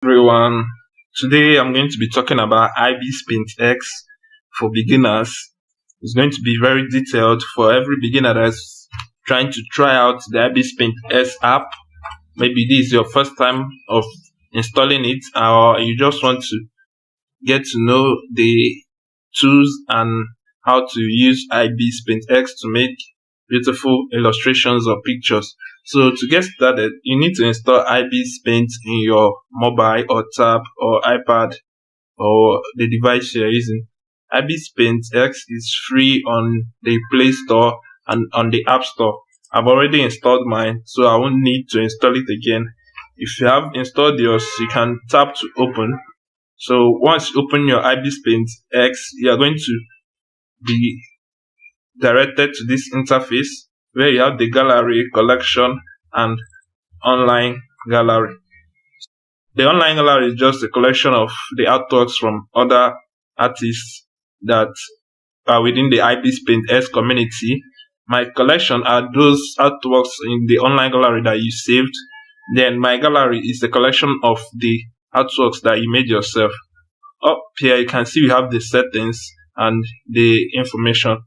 Everyone. Today I'm going to be talking about Ibis Paint X for beginners. It's going to be very detailed for every beginner that's trying to try out the Ibis Paint X app. Maybe this is your first time of installing it, or you just want to get to know the tools and how to use Ibis Paint X to make beautiful illustrations or pictures. So to get started, you need to install Ibis Paint in your mobile or tab or iPad or the device you're using. Ibis Paint X is free on the Play Store and on the App Store. I've already installed mine, so I won't need to install it again. If you have installed yours, you can tap to open. So once you open your Ibis Paint X, you are going to be directed to this interface where you have the gallery, collection, and online gallery. The online gallery is just a collection of the artworks from other artists that are within the Ibis Paint X community. My collection are those artworks in the online gallery that you saved. Then my gallery is the collection of the artworks that you made yourself. Up here you can see we have the settings and the information.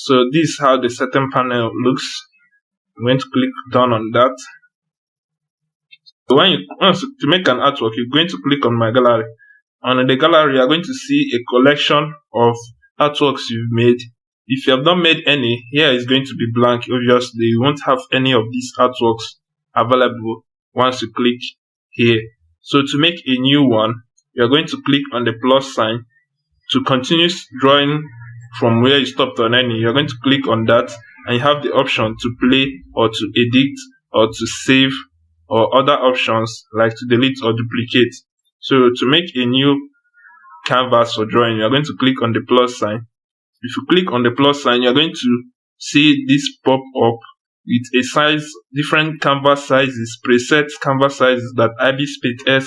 So this is how the setting panel looks. I'm going to click down on that. So to make an artwork, you're going to click on my gallery. And in the gallery, you're going to see a collection of artworks you've made. If you have not made any, here is going to be blank. Obviously, you won't have any of these artworks available once you click here. So to make a new one, you're going to click on the plus sign. To continue drawing from where you stopped on any, you're going to click on that, and you have the option to play or to edit or to save or other options like to delete or duplicate. So to make a new canvas for drawing, you're going to click on the plus sign. If you click on the plus sign, you're going to see this pop up with a size, different canvas sizes, preset canvas sizes that Ibis Paint X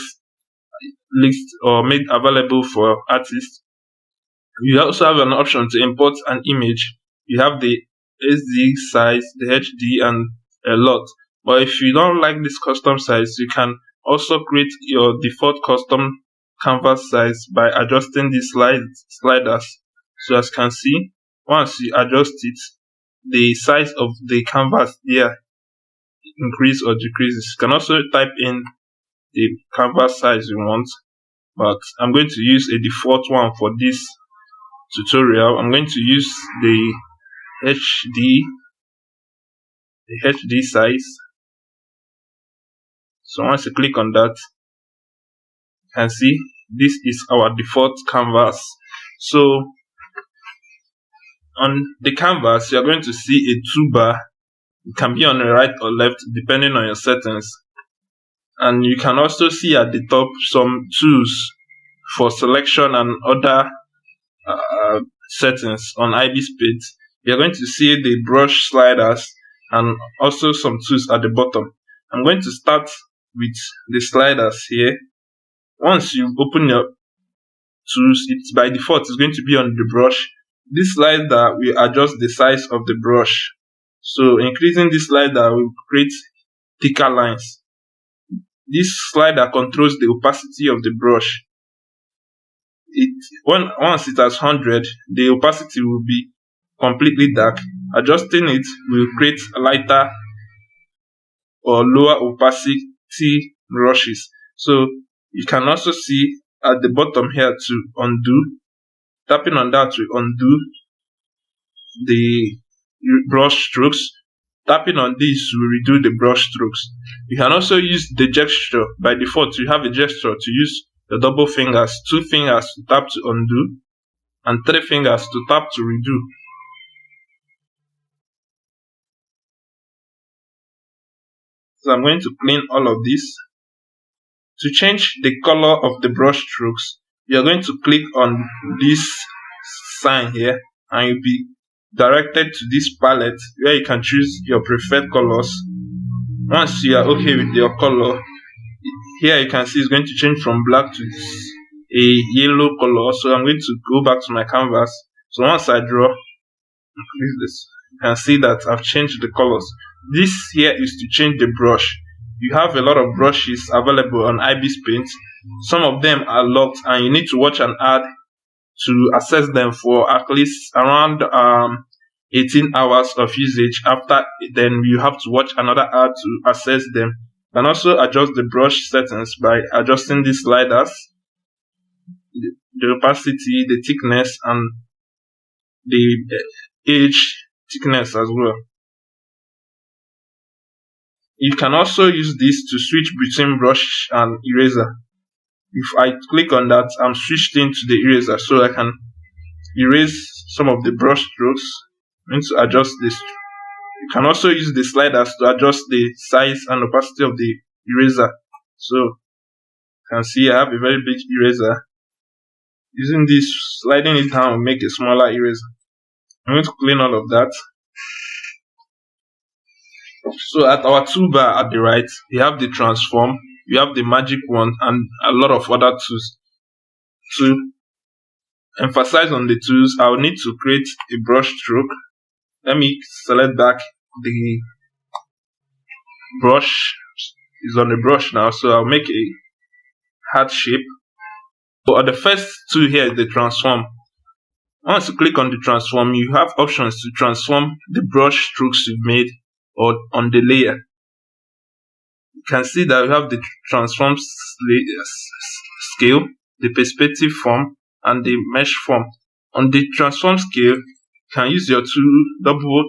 list or made available for artists. You also have an option to import an image. You have the SD size, the HD, and a lot. But if you don't like this custom size, you can also create your default custom canvas size by adjusting these sliders. So as you can see, once you adjust it, the size of the canvas here increase or decreases. You can also type in the canvas size you want, but I'm going to use a default one for this tutorial. I'm going to use the HD size. So once you click on that, you can see this is our default canvas. So on the canvas, you're going to see a toolbar. It can be on the right or left depending on your settings. And you can also see at the top some tools for selection and other settings on Ibis Paint. You're going to see the brush sliders and also some tools at the bottom. I'm going to start with the sliders here. Once you open your tools, it's by default it's going to be on the brush. This slider will adjust the size of the brush. So increasing this slider will create thicker lines. This slider controls the opacity of the brush. Once it has 100, the opacity will be completely dark. Adjusting it will create lighter or lower opacity brushes. So you can also see at the bottom here to undo. Tapping on that will undo the brush strokes. Tapping on this will redo the brush strokes. You can also use the gesture. By default, you have a gesture to use the double fingers, 2 fingers to tap to undo, and 3 fingers to tap to redo. So I'm going to clean all of this. To change the color of the brush strokes, you're going to click on this sign here, and you'll be directed to this palette where you can choose your preferred colors. Once you are okay with your color, here you can see it's going to change from black to a yellow color. So I'm going to go back to my canvas. So once I draw, increase this, you can see that I've changed the colors. This here is to change the brush. you have a lot of brushes available on Ibis Paint. Some of them are locked, and you need to watch an ad to access them for at least around 18 hours of usage. After then, you have to watch another ad to access them. You can also adjust the brush settings by adjusting these sliders, the opacity, the thickness, and the edge thickness as well. You can also use this to switch between brush and eraser. If I click on that, I'm switched into the eraser, so I can erase some of the brush strokes. I'm going to adjust this. You can also use the sliders to adjust the size and opacity of the eraser. So you can see I have a very big eraser. Using this, sliding it down will make a smaller eraser. I'm going to clean all of that. So at our toolbar at the right, we have the transform, we have the magic wand, and a lot of other tools. To emphasize on the tools, I will need to create a brush stroke. Let me select back the brush. Is on the brush now, so I'll make a heart shape. So the first tool here is the transform. Once you click on the transform, you have options to transform the brush strokes you've made or on the layer. You can see that we have the transform scale, the perspective form, and the mesh form. On the transform scale, you can use your tool, double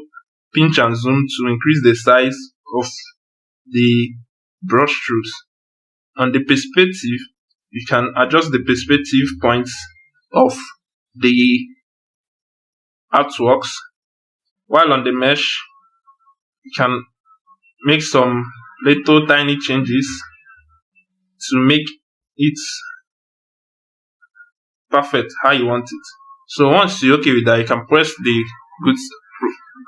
pinch and zoom to increase the size of the brush strokes. On the perspective, you can adjust the perspective points of the artworks, while on the mesh, you can make some little tiny changes to make it perfect how you want it. So once you're okay with that, you can press the good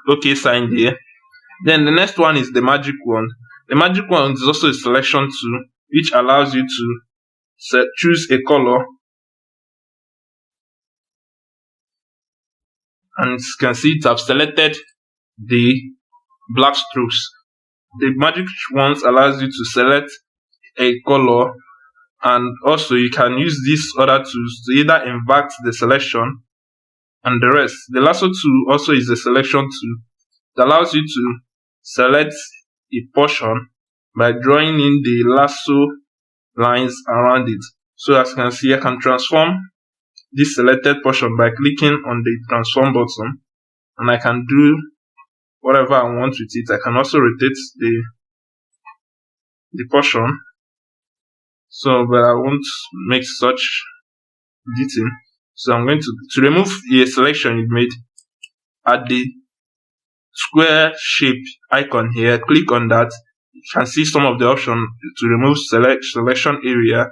OK sign there. Then the next one is the magic wand. The magic wand is also a selection tool which allows you to choose a color, and you can see it, I've selected the black strokes. The magic wand allows you to select a color, and also you can use these other tools to either invert the selection and the rest. The lasso tool also is a selection tool that allows you to select a portion by drawing in the lasso lines around it. So as you can see, I can transform this selected portion by clicking on the transform button, and I can do whatever I want with it. I can also rotate the portion, so but I won't make such detail. So I'm going to remove the selection you've made. At the square shape icon here, click on that. You can see some of the options to remove selection area,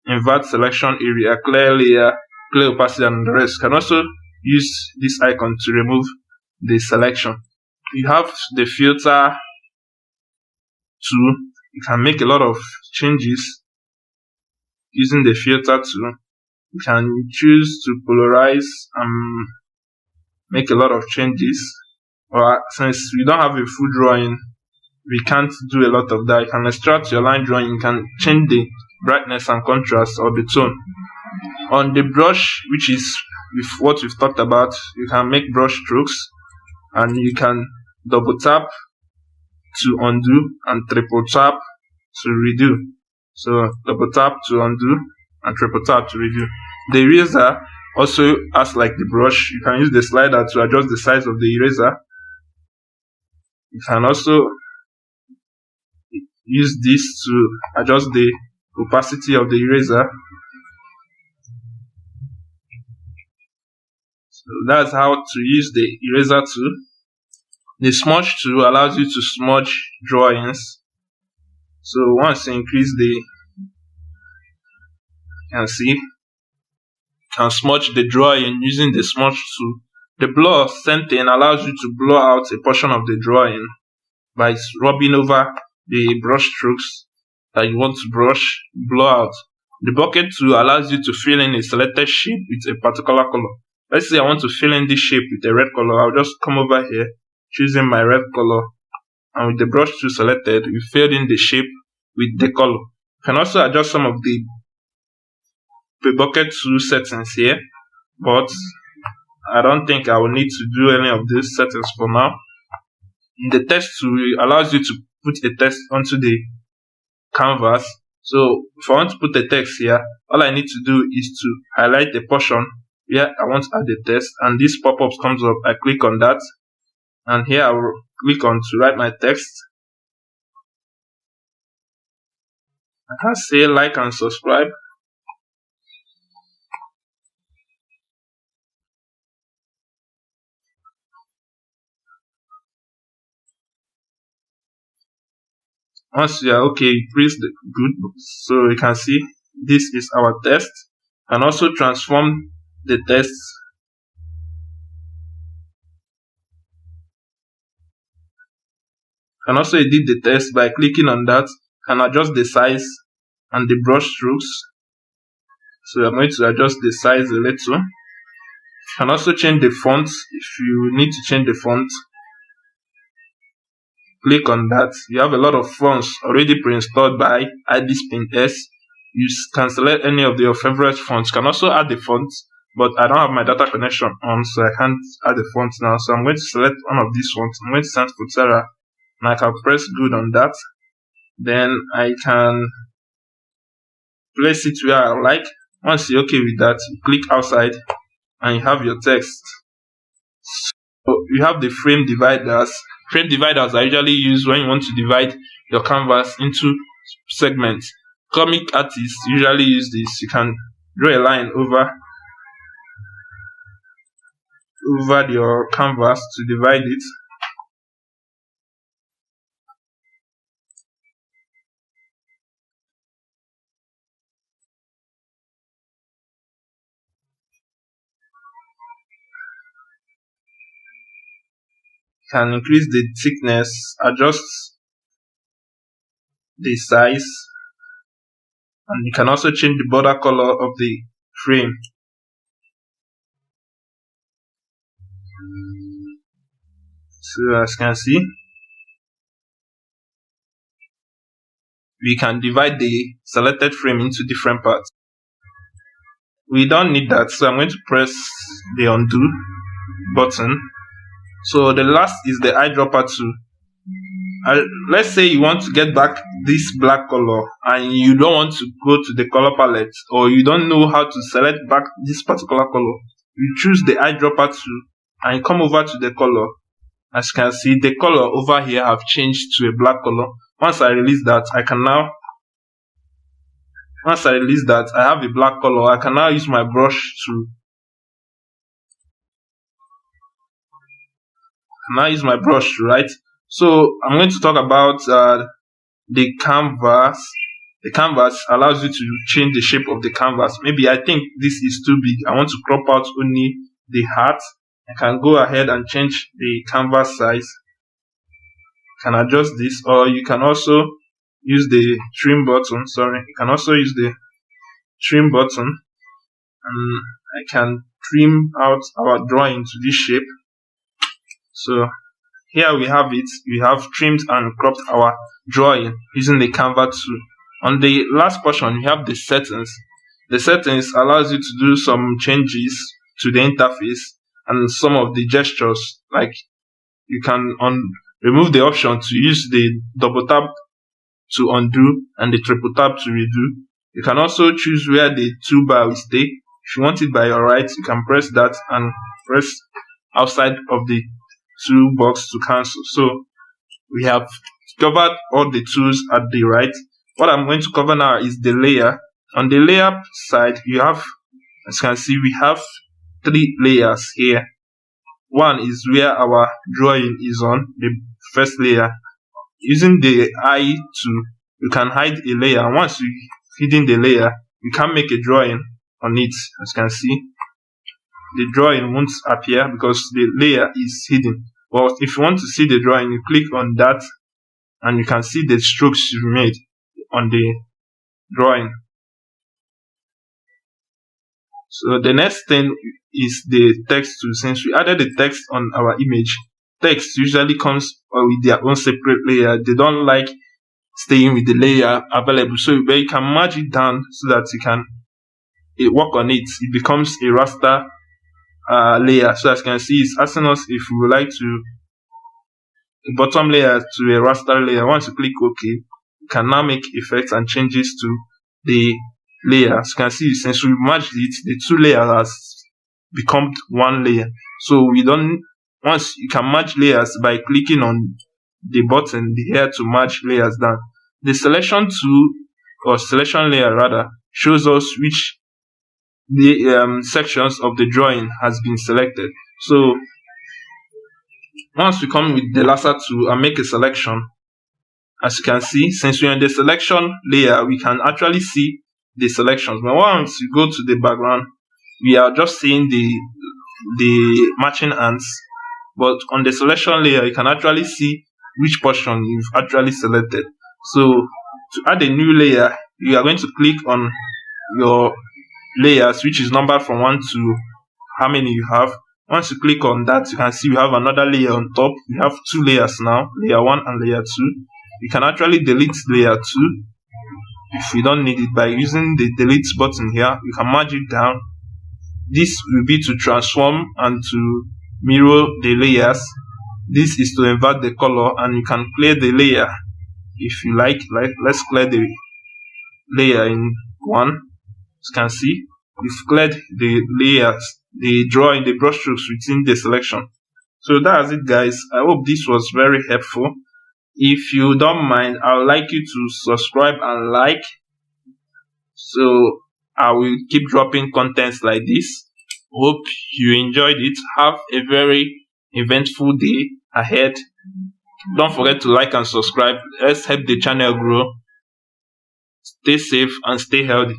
invert selection area, clear layer, clear opacity, and the rest. You can also use this icon to remove the selection. You have the filter tool. You can make a lot of changes using the filter tool. You can choose to polarize and make a lot of changes. Or since we don't have a full drawing, we can't do a lot of that. You can extract your line drawing. You can change the brightness and contrast or the tone. On the brush, which is with what we've talked about, you can make brush strokes, and you can double tap to undo and triple tap to redo. So double tap to undo and triple tap to redo. The eraser also acts like the brush. You can use the slider to adjust the size of the eraser. You can also use this to adjust the opacity of the eraser. So that's how to use the eraser tool. The smudge tool allows you to smudge drawings. So once you increase the, you can see, you can smudge the drawing using the smudge tool. The blur scenting allows you to blur out a portion of the drawing by rubbing over the brush strokes that you want to blur out. The bucket tool allows you to fill in a selected shape with a particular color. Let's say I want to fill in this shape with a red color. I'll just come over here, choosing my red color, and with the brush tool selected, we filled in the shape with the color. You can also adjust some of the bucket tool settings here, but I don't think I will need to do any of these settings for now. The text tool allows you to put a text onto the canvas. So if I want to put a text here, all I need to do is to highlight the portion where I want to add the text, and this pop-up comes up. I click on that, and here I will click on to write my text. I can say like and subscribe. Once you are okay, you press the good, so you can see this is our text. And also transform the text. And also edit the text by clicking on that, and adjust the size and the brush strokes. So I'm going to adjust the size a little. And also change the font if you need to change the font. Click on that. You have a lot of fonts already pre-installed by Ibis Paint S. You can select any of your favorite fonts. You can also add the fonts, but I don't have my data connection on, so I can't add the font now. So I'm going to select one of these fonts. I'm going to send Futera, and I can press good on that. Then I can place it where I like. Once you're okay with that, you click outside, and you have your text. So you have the frame dividers. Frame dividers are usually used when you want to divide your canvas into segments. Comic artists usually use this. You can draw a line over your canvas to divide it. You can increase the thickness, adjust the size, and you can also change the border color of the frame. So as you can see, we can divide the selected frame into different parts. We don't need that, so I'm going to press the undo button. So the last is the eyedropper tool. Let's say you want to get back this black color and you don't want to go to the color palette, or you don't know how to select back this particular color. You choose the eyedropper tool and you come over to the color. As you can see, the color over here have changed to a black color. Once I release that, I have a black color. I can now use my brush to write. So I'm going to talk about the canvas. The canvas allows you to change the shape of the canvas. Maybe I think this is too big. I want to crop out only the heart. I can go ahead and change the canvas size. You can adjust this, or you can also use the trim button. You can also use the trim button, and I can trim out our drawing to this shape. So here we have it. We have trimmed and cropped our drawing using the canvas tool. On the last portion, we have the settings. The settings allows you to do some changes to the interface and some of the gestures. Like you can remove the option to use the double tap to undo and the triple tap to redo. You can also choose where the toolbar will stay. If you want it by your right, you can press that and press outside of the toolbox to cancel. So we have covered all the tools at the right. What I'm going to cover now is the layer. On the layer side, you have, as you can see, we have 3 layers here. One is where our drawing is on, the first layer. Using the eye tool, you can hide a layer. Once you hidden the layer, you can make a drawing on it. As you can see, the drawing won't appear because the layer is hidden. But if you want to see the drawing, you click on that and you can see the strokes you made on the drawing. So the next thing is the text tool. Since we added the text on our image, text usually comes with their own separate layer. They don't like staying with the layer available. So where you can merge it down so that you can work on it. It becomes a raster layer. So as you can see, it's asking us if we would like to the bottom layer to a raster layer. Once you click OK, you can now make effects and changes to the layer. As you can see, since we merged it, the two layers has become one layer. So once you can merge layers by clicking on the button here to merge layers down. The selection tool, or selection layer rather, shows us which the sections of the drawing has been selected. So once we come with the lasso tool and make a selection, as you can see, since we're in the selection layer, we can actually see the selections. But once you go to the background, we are just seeing the matching ants. But on the selection layer, you can actually see which portion you've actually selected. So to add a new layer, you are going to click on your layers, which is numbered from 1 to how many you have. Once you click on that, you can see we have another layer on top. We have two layers now, layer 1 and layer 2. You can actually delete layer 2 if you don't need it by using the delete button here. You can merge it down. This will be to transform and to mirror the layers. This is to invert the color, and you can clear the layer if you like. Let's clear the layer in 1. As you can see, we've cleared the layers, the drawing, the brush strokes within the selection. So that's it, guys. I hope this was very helpful. If you don't mind, I would like you to subscribe and like, so I will keep dropping contents like this. Hope you enjoyed it. Have a very eventful day ahead. Don't forget to like and subscribe. Let's help the channel grow. Stay safe and stay healthy.